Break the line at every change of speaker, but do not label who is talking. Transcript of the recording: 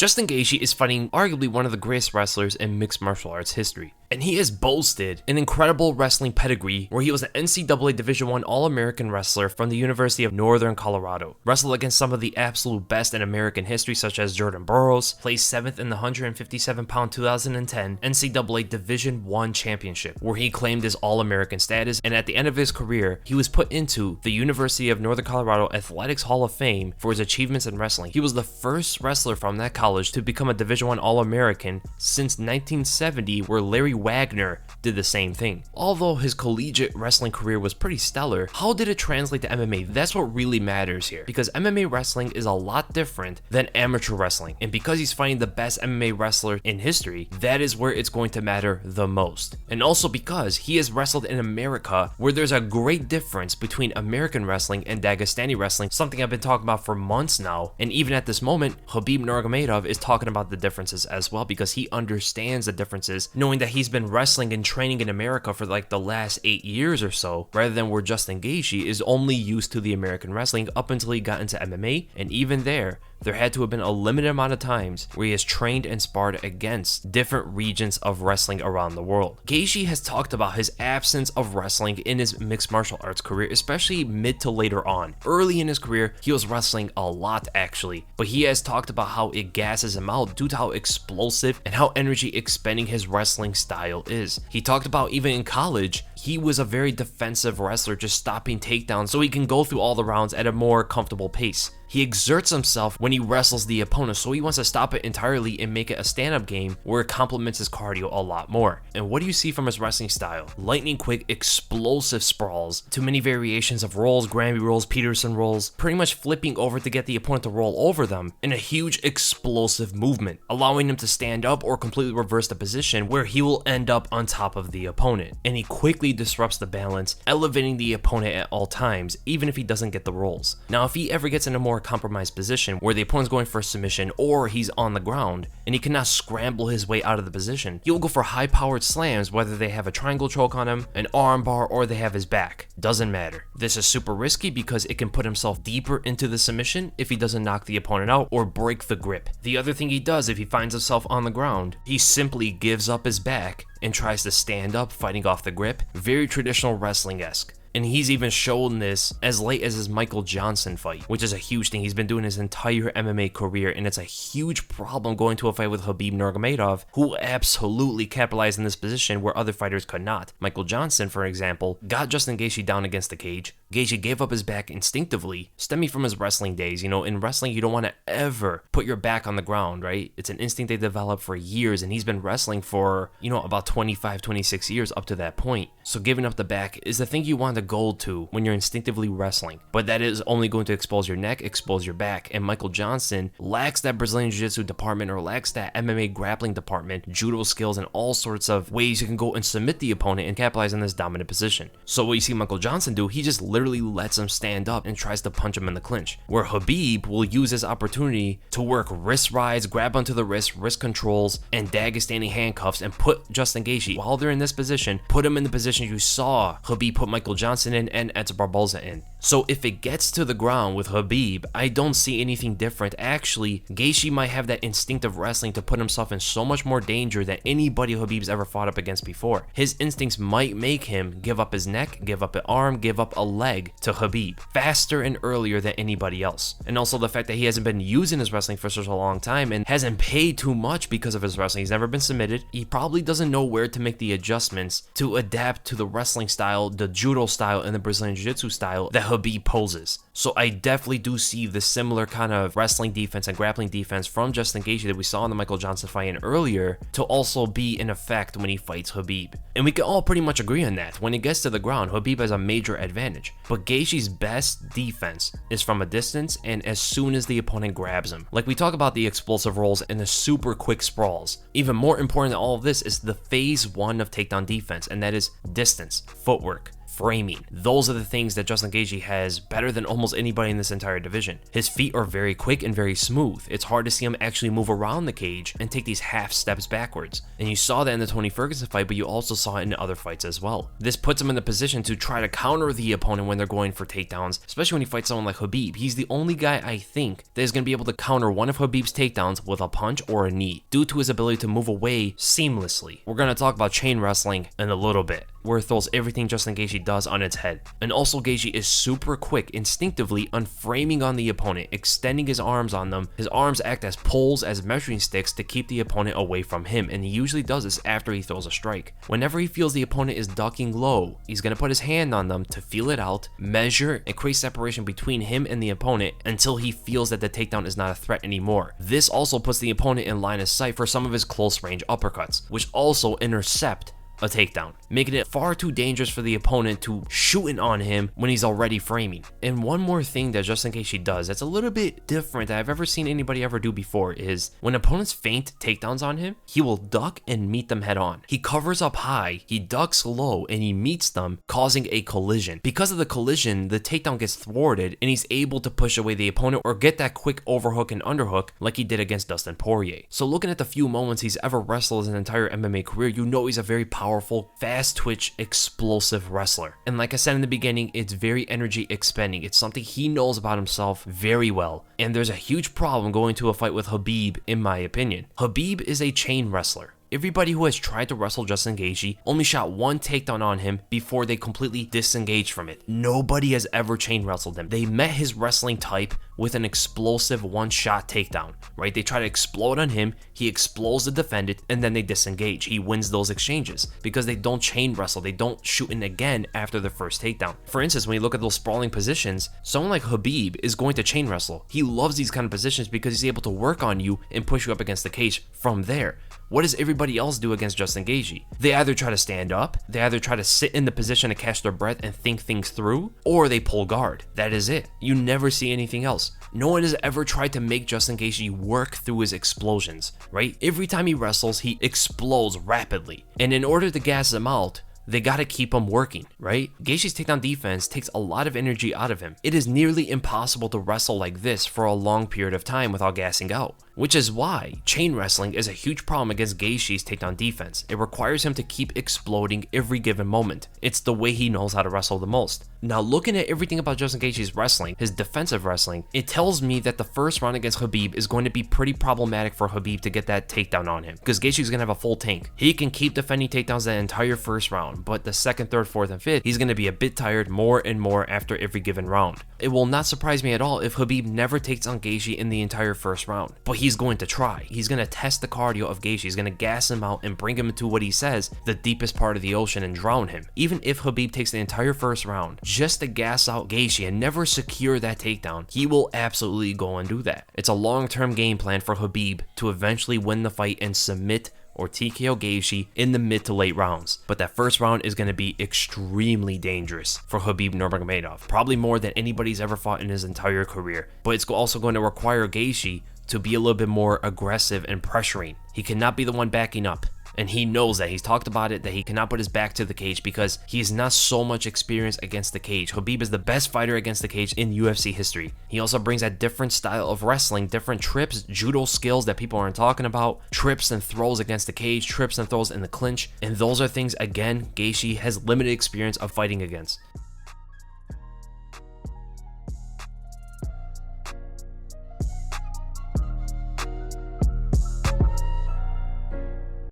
Justin Gaethje is fighting arguably one of the greatest wrestlers in mixed martial arts history. And he has boasted an incredible wrestling pedigree where he was an NCAA Division I All-American wrestler from the University of Northern Colorado. Wrestled against some of the absolute best in American history such as Jordan Burroughs, placed 7th in the 157-pound 2010 NCAA Division I Championship, where he claimed his All-American status, and at the end of his career, he was put into the University of Northern Colorado Athletics Hall of Fame for his achievements in wrestling. He was the first wrestler from that college to become a Division I All-American since 1970, where Larry Wagner did the same thing. Although his collegiate wrestling career was pretty stellar, how did it translate to MMA? That's what really matters here, because MMA wrestling is a lot different than amateur wrestling, and because he's fighting the best MMA wrestler in history, that is where it's going to matter the most. And also because he has wrestled in America, where there's a great difference between American wrestling and Dagestani wrestling, something I've been talking about for months now, and even at this moment, Khabib Nurmagomedov is talking about the differences as well, because he understands the differences, knowing that he's been wrestling and training in America for like the last 8 years or so, rather than where Justin Gaethje is only used to the American wrestling up until he got into MMA, and even there had to have been a limited amount of times where he has trained and sparred against different regions of wrestling around the world. Gaethje has talked about his absence of wrestling in his mixed martial arts career, especially mid to later on. Early in his career, he was wrestling a lot actually, but he has talked about how it gasses him out due to how explosive and how energy expending his wrestling style is. He talked about even in college, he was a very defensive wrestler, just stopping takedowns so he can go through all the rounds at a more comfortable pace. He exerts himself when he wrestles the opponent, so he wants to stop it entirely and make it a stand-up game where it complements his cardio a lot more. And what do you see from his wrestling style? Lightning quick, explosive sprawls, too many variations of rolls, Granby rolls, Peterson rolls, pretty much flipping over to get the opponent to roll over them, in a huge explosive movement, allowing him to stand up or completely reverse the position where he will end up on top of the opponent. And he quickly disrupts the balance, elevating the opponent at all times, even if he doesn't get the rolls. Now, if he ever gets in a more compromised position where the opponent's going for a submission or he's on the ground and he cannot scramble his way out of the position, he'll go for high-powered slams, whether they have a triangle choke on him, an arm bar, or they have his back. Doesn't matter. This is super risky because it can put himself deeper into the submission if he doesn't knock the opponent out or break the grip. The other thing he does if he finds himself on the ground, he simply gives up his back and tries to stand up, fighting off the grip. Very traditional wrestling-esque. And he's even shown this as late as his Michael Johnson fight, which is a huge thing. He's been doing his entire MMA career, and it's a huge problem going to a fight with Khabib Nurmagomedov, who absolutely capitalized in this position where other fighters could not. Michael Johnson, for example, got Justin Gaethje down against the cage. Gaethje gave up his back instinctively, stemming from his wrestling days. You know, in wrestling, you don't want to ever put your back on the ground, right? It's an instinct they developed for years, and he's been wrestling for, you know, about 25, 26 years up to that point. So giving up the back is the thing you want to go to when you're instinctively wrestling, but that is only going to expose your neck, expose your back, and Michael Johnson lacks that Brazilian Jiu-Jitsu department or lacks that MMA grappling department, judo skills, and all sorts of ways you can go and submit the opponent and capitalize on this dominant position. So what you see Michael Johnson do, he just literally lets him stand up and tries to punch him in the clinch, where Khabib will use this opportunity to work wrist rides, grab onto the wrist controls, and Dagestani handcuffs, and put Justin Gaethje, while they're in this position, put him in the position you saw Khabib put Michael Johnson in and Edson Barboza in. So if it gets to the ground with Khabib, I don't see anything different. Actually, Gaethje might have that instinctive wrestling to put himself in so much more danger than anybody Khabib's ever fought up against before. His instincts might make him give up his neck, give up an arm, give up a leg to Khabib faster and earlier than anybody else. And also the fact that he hasn't been using his wrestling for such a long time and hasn't paid too much because of his wrestling. He's never been submitted. He probably doesn't know where to make the adjustments to adapt to the wrestling style, the judo style, and the Brazilian Jiu-Jitsu style that Khabib poses. So I definitely do see the similar kind of wrestling defense and grappling defense from Justin Gaethje that we saw in the Michael Johnson fight and earlier to also be in effect when he fights Khabib. And we can all pretty much agree on that. When it gets to the ground, Khabib has a major advantage. But Gaethje's best defense is from a distance and as soon as the opponent grabs him. Like we talk about the explosive rolls and the super quick sprawls. Even more important than all of this is the phase one of takedown defense, and that is distance, footwork. framing. Those are the things that Justin Gaethje has better than almost anybody in this entire division. His feet are very quick and very smooth. It's hard to see him actually move around the cage and take these half steps backwards. And you saw that in the Tony Ferguson fight, but you also saw it in other fights as well. This puts him in the position to try to counter the opponent when they're going for takedowns, especially when he fights someone like Khabib. He's the only guy, I think, that is going to be able to counter one of Khabib's takedowns with a punch or a knee, due to his ability to move away seamlessly. We're going to talk about chain wrestling in a little bit, where it throws everything Justin Gaethje does on its head. And also Gaethje is super quick instinctively on framing on the opponent, extending his arms on them. His arms act as poles, as measuring sticks to keep the opponent away from him, and he usually does this after he throws a strike. Whenever he feels the opponent is ducking low, he's going to put his hand on them to feel it out, measure, and create separation between him and the opponent until he feels that the takedown is not a threat anymore. This also puts the opponent in line of sight for some of his close range uppercuts, which also intercept a takedown, making it far too dangerous for the opponent to shoot in on him when he's already framing. And one more thing that Justin Gaethje does that's a little bit different that I've ever seen anybody ever do before is when opponents feint takedowns on him, he will duck and meet them head on. He covers up high, he ducks low, and he meets them, causing a collision. Because of the collision, the takedown gets thwarted and he's able to push away the opponent or get that quick overhook and underhook like he did against Dustin Poirier. So looking at the few moments he's ever wrestled his entire MMA career, you know he's a very powerful, fast twitch, explosive wrestler. And like I said in the beginning, it's very energy expending. It's something he knows about himself very well. And there's a huge problem going to a fight with Khabib, in my opinion. Khabib is a chain wrestler. Everybody who has tried to wrestle Justin Gaethje only shot one takedown on him before they completely disengaged from it. Nobody has ever chain wrestled him. They met his wrestling type with an explosive one-shot takedown, right? They try to explode on him, he explodes the defendant, and then they disengage. He wins those exchanges because they don't chain wrestle. They don't shoot in again after the first takedown. For instance, when you look at those sprawling positions, someone like Khabib is going to chain wrestle. He loves these kind of positions because he's able to work on you and push you up against the cage from there. What does everybody else do against Justin Gaethje? They either try to stand up, they either try to sit in the position to catch their breath and think things through, or they pull guard. That is it. You never see anything else. No one has ever tried to make Justin Gaethje work through his explosions, right? Every time he wrestles, he explodes rapidly. And in order to gas him out, they gotta keep him working, right? Gaethje's takedown defense takes a lot of energy out of him. It is nearly impossible to wrestle like this for a long period of time without gassing out, which is why chain wrestling is a huge problem against Gaethje's takedown defense. It requires him to keep exploding every given moment. It's the way he knows how to wrestle the most. Now, looking at everything about Justin Gaethje's wrestling, his defensive wrestling, it tells me that the first round against Khabib is going to be pretty problematic for Khabib to get that takedown on him, because Gaethje's gonna have a full tank. He can keep defending takedowns that entire first round, but the second, third, fourth, and fifth, he's gonna be a bit tired more and more after every given round. It will not surprise me at all if Khabib never takes on Gaethje in the entire first round, but he's going to try. He's going to test the cardio of Gaethje. He's going to gas him out and bring him into what he says, the deepest part of the ocean, and drown him. Even if Khabib takes the entire first round just to gas out Gaethje and never secure that takedown, he will absolutely go and do that. It's a long-term game plan for Khabib to eventually win the fight and submit or TKO Gaethje in the mid to late rounds. But that first round is going to be extremely dangerous for Khabib Nurmagomedov, probably more than anybody's ever fought in his entire career. But it's also going to require Gaethje to be a little bit more aggressive and pressuring. He cannot be the one backing up. And he knows that. He's talked about it, that he cannot put his back to the cage because he has not so much experience against the cage. Khabib is the best fighter against the cage in UFC history. He also brings a different style of wrestling, different trips, judo skills that people aren't talking about, trips and throws against the cage, trips and throws in the clinch. And those are things, again, Gaethje has limited experience of fighting against.